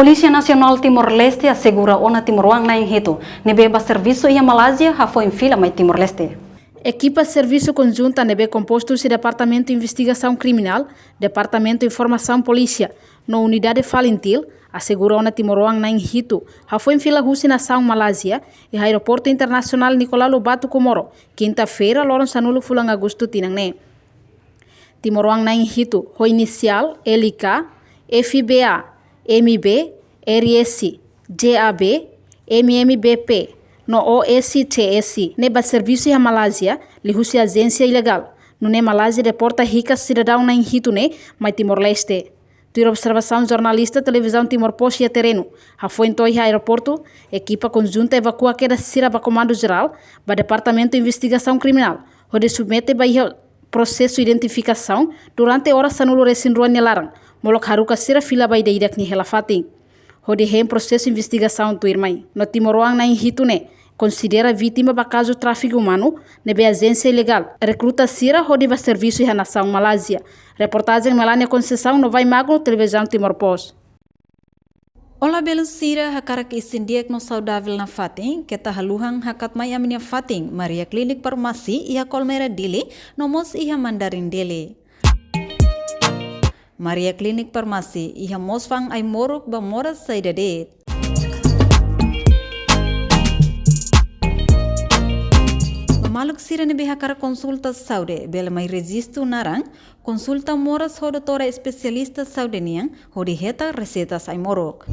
Polícia Nacional Timor-Leste assegura ona Timor-Wang na Inhito, nebeba serviço e a Malásia já foi em fila mais Timor-Leste. Equipa Serviço Conjunta nebe composto de Departamento de Investigação Criminal, Departamento de Informação Polícia, na Unidade Falintil, assegurou na Timor-Wang na Inhito, já foi em fila Rússia nação Malásia e Aeroporto Internacional Nicolau Lobato Comoro, quinta-feira, Lawrence Anulo Fulang Agosto Tinangne. Timor-Wang na Inhito, o inicial, LK, FBA, MB, RS, JAB, MMBP, no OSTS, neba serviço a Malásia, lihusi agência ilegal. No ne Malásia reporta rica cidadão na Inhito ne, mas Timor-Leste. Tua observação jornalista televisão Timor-Poste e terreno. A foi em Toi aeroporto, equipa conjunta evacua queda sira para comando geral, para departamento de investigação criminal, onde submete para processo de identificação durante horas sanulo resin ruan larang. Molok haruka sira fila bai deidak ni helafating. Hodi hem processo investigação tu irmãe. No Timor-Wang na Inhito ne, considera vítima para caso tráfico humano, nebe agência ilegal. Recruta sira hodi ba serviço e nação Malásia. Reportagem Melania Conceição no Vai Magno, televisão Timor-Poste. Olá, belo sira, hakara que isindiak no saudável na fating, que tahaluhang hakat mai aminia fating, Maria Klinik Farmasi e a Colmeira Dili, no mos iha Mandarin Dili. Maria Klinik Farmasi iha mos fang ay morok ba moras sa idadet. Maluk sira ne behakara konsulta saude, bela mai resisto narang, konsulta moras ho doutora especialista saude niang, ho diheta recetas ay morok.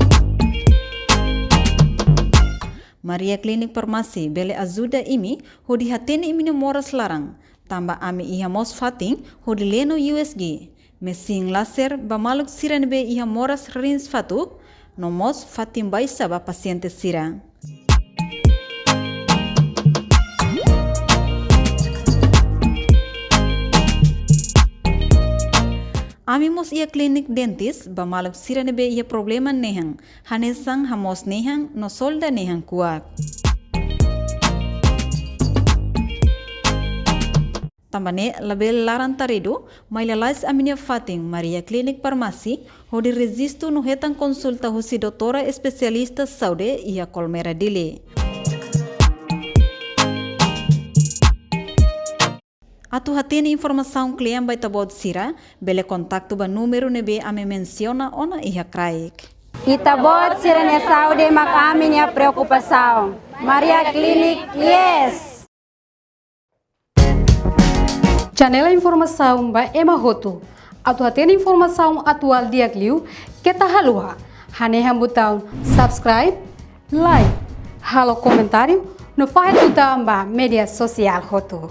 Maria Klinik Farmasi bele ajuda imi, ho dihatene imi ne moras larang, tamba ami iha mos fating, ho dileno USG. Mesin laser ba maluk sira ne be iha moras rins fatuk, no mos fatim baisa ba paciente sira. Amimos ia klinik dentist, ba maluk sira nebe ia problema nehang, hanesang hamos nehang, no solda nehang kuat. Tambane label laran tarido, mailalais aminia fating Maria Klinik Farmasi, hodi resisto no hetang konsulta husi doutora especialista saude ia Colmeira Dili. Atu hatene informação klien by tabod sira, bele kontakto ba número nebe ame menciona ona iha kraik. Itabot sira ne saúde mak amin ya preocupação. Maria Klinik, yes! Janela informação ba ema hotu. Atu hatene informação atual dia kliu, que tahalua. Hane hambutão subscribe, like, halo comentário, no fahit utang ba media sosial hotu.